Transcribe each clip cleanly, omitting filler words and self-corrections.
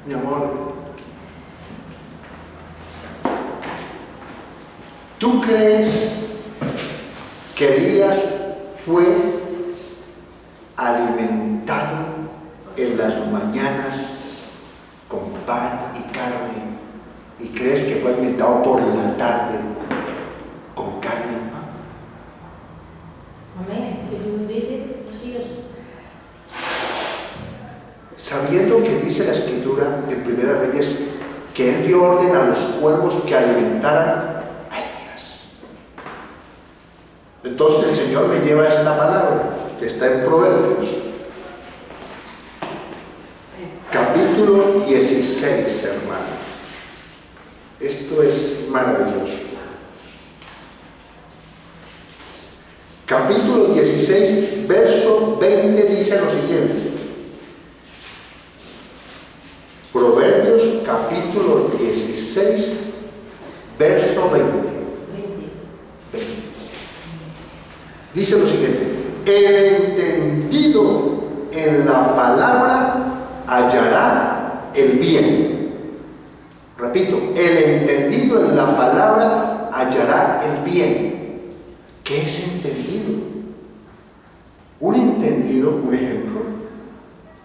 Mi amor, ¿tú crees que Elías fue alimentado en las mañanas con pan y carne? ¿Y crees que fue alimentado por la tarde con carne y pan? Amén. Si tú dices, así es. Sabiendo que dice la Escritura en Primera Reyes que él dio orden a los cuervos que alimentaran a Elías. Entonces el Señor me lleva a esta palabra que está en Proverbios, capítulo 16, hermano. Esto es maravilloso. Capítulo 16, verso 20 dice lo siguiente. Proverbios capítulo 16, verso 20. Dice lo siguiente: el entendido en la palabra hallará el bien. Repito, el entendido en la palabra hallará el bien. ¿Qué es entendido? Un entendido, un ejemplo,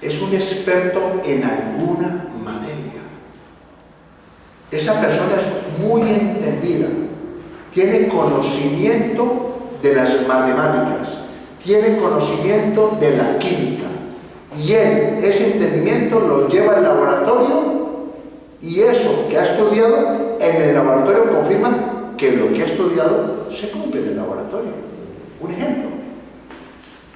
es un experto en alguna materia. Esa persona es muy entendida, tiene conocimiento de las matemáticas, tiene conocimiento de la química, y él ese entendimiento lo lleva al laboratorio, y eso que ha estudiado en el laboratorio confirma que lo que ha estudiado se cumple en el laboratorio. Un ejemplo.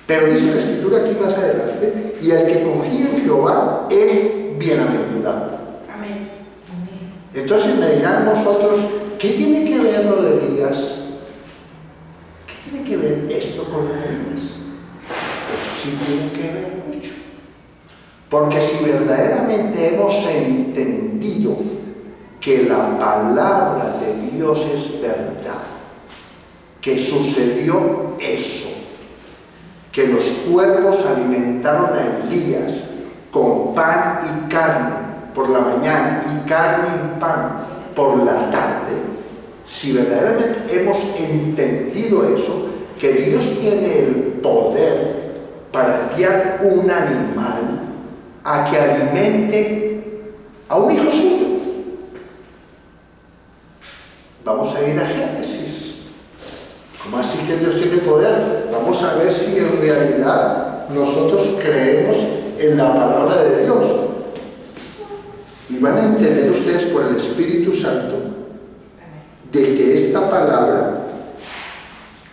Pero dice la Escritura aquí más adelante: y el que confía en Jehová es bienaventurado. Amén. Entonces me dirán vosotros, ¿qué tiene que ver lo de Elías? ¿Qué tiene que ver esto con lo de Elías? Pues sí tiene que ver mucho. Porque si verdaderamente hemos entendido que la palabra de Dios es verdad, que sucedió eso, que los cuervos alimentaron a Elías con pan y carne por la mañana y carne y pan por la tarde, si verdaderamente hemos entendido eso, que Dios tiene el poder para enviar un animal a que alimente a un hijo suyo. Vamos a ir a Génesis. ¿Cómo así que Dios tiene poder? Vamos a ver si en realidad nosotros creemos en la palabra de Dios. Y van a entender ustedes por el Espíritu Santo de que esta palabra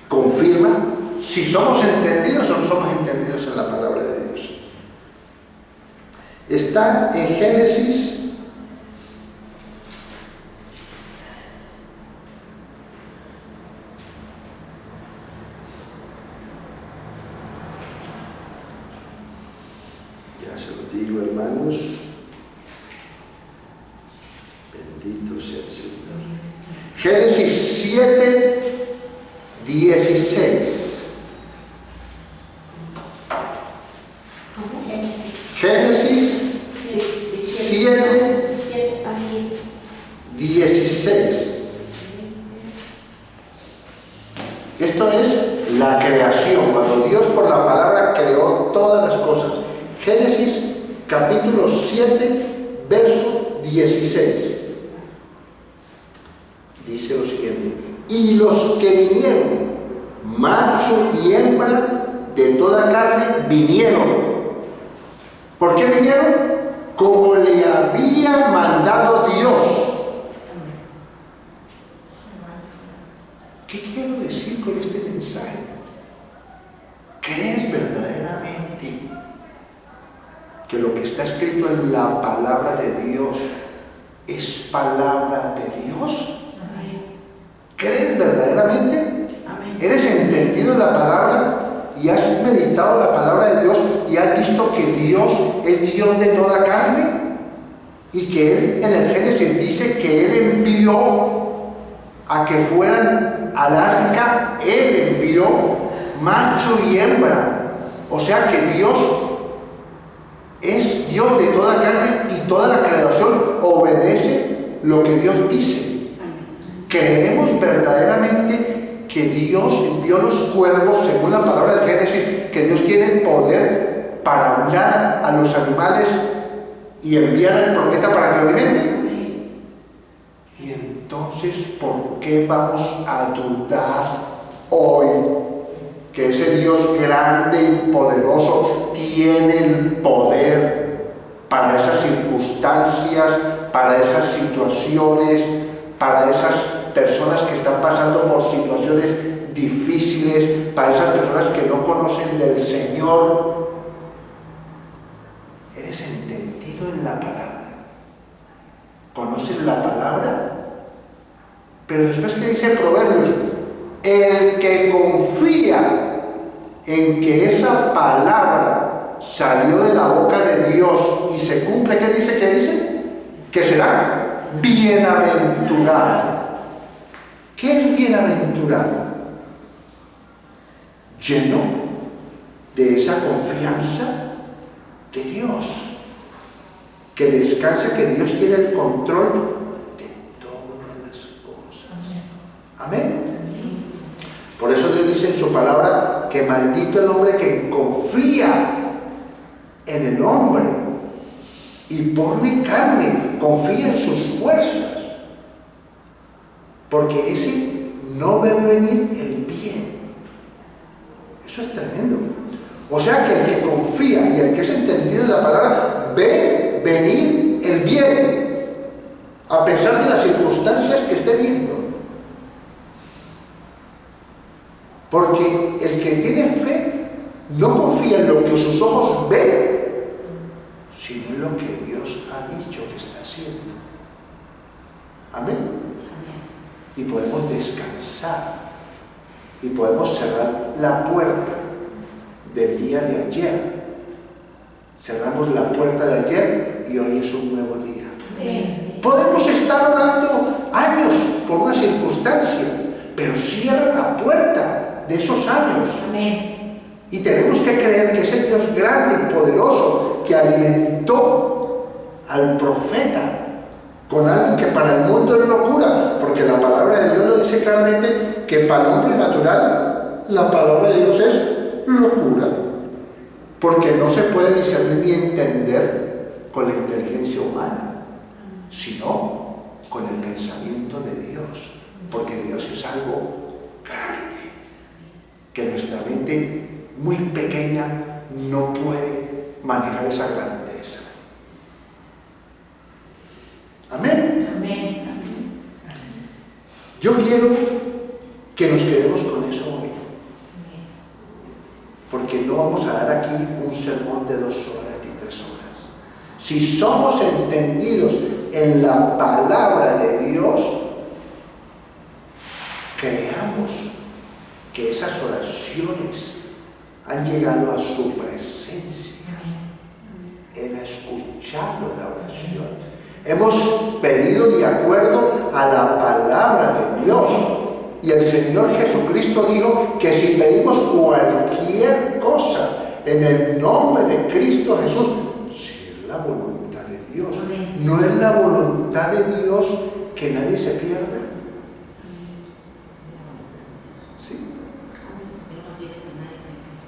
confirma si somos entendidos o no somos entendidos en la palabra de Dios. Está en Génesis digo, hermanos, bendito sea el Señor. Génesis 7, 16. Génesis 7, 16. Esto es la creación, cuando Dios por la palabra creó todas las cosas. Génesis capítulo 7, verso 16. Dice lo siguiente: y los que vinieron, macho y hembra de toda carne, vinieron. ¿Por qué vinieron? Como le había mandado Dios. ¿Qué quiero decir con este mensaje? ¿Crees verdaderamente que lo que está escrito en la palabra de Dios es palabra de Dios? ¿Crees verdaderamente? ¿Eres entendido en la palabra y has meditado la palabra de Dios y has visto que Dios es Dios de toda carne? Y que Él en el Génesis dice que Él envió a que fueran al arca, Él envió macho y hembra. O sea que Dios es Dios de toda carne y toda la verdaderamente que Dios envió los cuervos, según la palabra del Génesis, que Dios tiene poder para hablar a los animales y enviar al profeta para que lo alimenten? Y entonces, ¿por qué vamos a dudar hoy que ese Dios grande y poderoso tiene el poder para esas circunstancias, para esas situaciones, para esas personas que están pasando por situaciones difíciles, para esas personas que no conocen del Señor? ¿Eres entendido en la palabra? ¿Conoces la palabra? Pero después, que dice Proverbios, el que confía en que esa palabra salió de la boca de Dios y se cumple, ¿qué dice? ¿Qué dice? Que será bienaventurado. ¿Qué es bienaventurado? Lleno de esa confianza de Dios, que descansa que Dios tiene el control de todas las cosas. Amén. Por eso Dios dice en su palabra que maldito el hombre que confía en el hombre y pone carne, confía en sus fuerzas, porque ese no ve venir el bien. Eso es tremendo. O sea que el que confía y el que es entendido en la palabra ve venir el bien, a pesar de las circunstancias que esté viendo. Porque el que tiene fe no confía en lo que sus ojos ven, sino en lo que Dios ha dicho que está haciendo. Amén. Y podemos descansar y podemos cerrar la puerta del día de ayer. Cerramos la puerta de ayer y hoy es un nuevo día. Podemos estar orando años por una circunstancia, pero cierra la puerta de esos años. Amén. Y tenemos que creer que ese Dios grande y poderoso que alimentó al profeta con algo que para el mundo es locura, porque la palabra de Dios lo dice claramente, que para el hombre natural la palabra de Dios es locura, porque no se puede discernir ni entender con la inteligencia humana, sino con el pensamiento de Dios, porque Dios es algo grande, que nuestra mente muy pequeña no puede manejar esa grandeza. Amén. Amén. Yo quiero que nos quedemos con eso hoy, porque no vamos a dar aquí un sermón de 2 horas ni 3 horas. Si somos entendidos en la palabra de Dios, creamos que esas oraciones han llegado a su presencia. Él ha escuchado la oración. Hemos pedido de acuerdo a la palabra de Dios. Y el Señor Jesucristo dijo que si pedimos cualquier cosa en el nombre de Cristo Jesús, si es la voluntad de Dios. No es la voluntad de Dios que nadie se pierda. ¿Sí?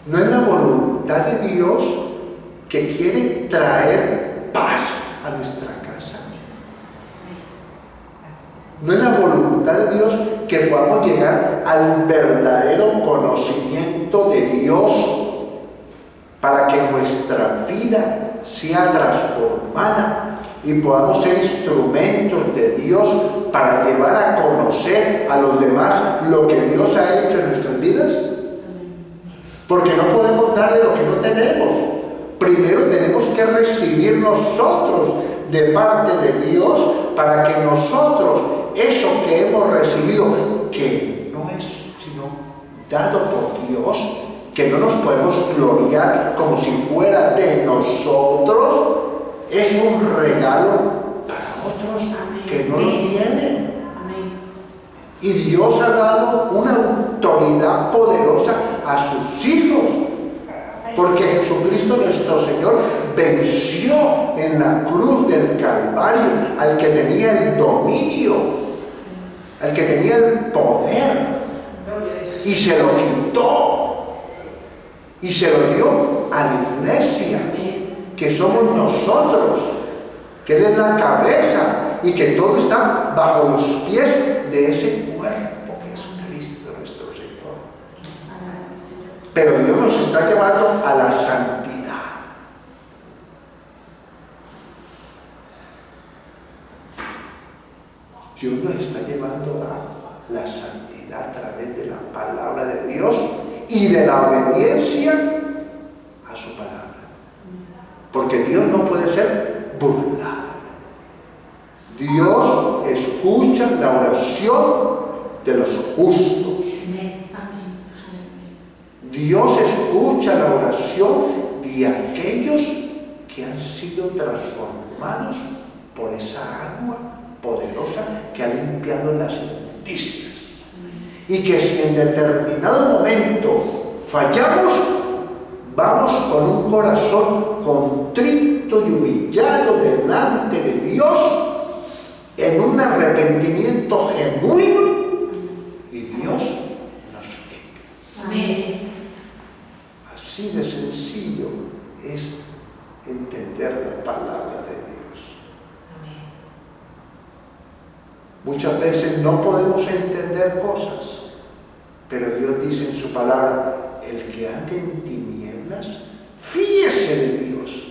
No es la voluntad de Dios que quiere traer paz a nuestra casa. No es la voluntad de Dios que podamos llegar al verdadero conocimiento de Dios para que nuestra vida sea transformada y podamos ser instrumentos de Dios para llevar a conocer a los demás lo que Dios ha hecho en nuestras vidas. Porque no podemos dar de lo que no tenemos. Primero tenemos que recibir nosotros de parte de Dios para que nosotros, eso que hemos recibido, que no es sino dado por Dios, que no nos podemos gloriar como si fuera de nosotros, es un regalo para otros que no lo tienen. Y Dios ha dado una autoridad poderosa a sus hijos, porque Jesucristo nuestro Señor venció en la cruz del Calvario al que tenía el dominio. al que tenía el poder, y se lo quitó, y se lo dio a la iglesia, que somos nosotros, que Él es la cabeza, y que todo está bajo los pies de ese cuerpo que es Cristo nuestro Señor. Pero Dios nos está llevando a la santidad. Dios nos está llevando a la santidad a través de la palabra de Dios y de la obediencia a su palabra. Porque Dios no puede ser burlado. Dios escucha la oración de los justos. Dios escucha la oración de aquellos que han sido transformados por esa agua poderosa que ha limpiado las inmundicias. Y que si en determinado momento fallamos, vamos con un corazón contrito y humillado delante de Dios, en un arrepentimiento genuino, y Dios nos limpia. Amén. Así de sencillo es entender la palabra de Dios. Amén. Muchas veces no podemos entender cosas, pero Dios dice en su palabra: el que ande en tinieblas, fíese de Dios.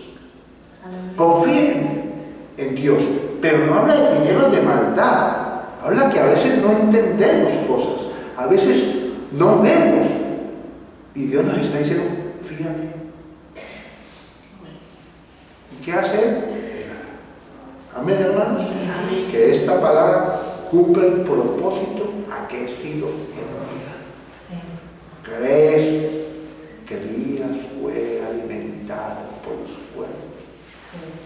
Confíen en Dios. Pero no habla de tinieblas de maldad. Habla que a veces no entendemos cosas. A veces no vemos. Y Dios nos está diciendo: fíjate. ¿Y qué hace Él? Amén, hermanos. Amén. Que esta palabra cumpla el propósito a que he sido enviada. ¿Crees que Elías fue alimentado por los cuervos?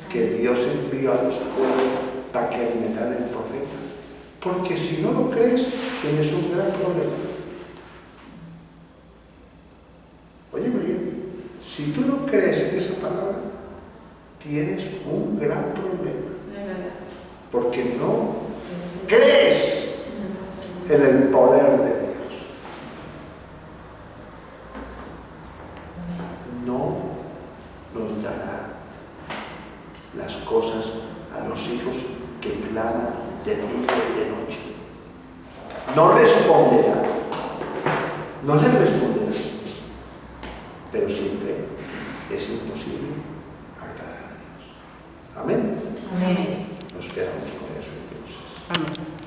Que Dios envió a los pueblos para que alimentaran al profeta. Porque si no lo crees, tienes un gran problema. Óyeme bien, si tú no crees en esa palabra, tienes un gran problema. Porque no crees en el poder de Dios. No nos dará las cosas a los hijos que claman de día y de noche. No responderá. No les responderá. Pero sin fe es imposible agradar a Dios. Amén. Amén. Nos quedamos con eso entonces. Amén.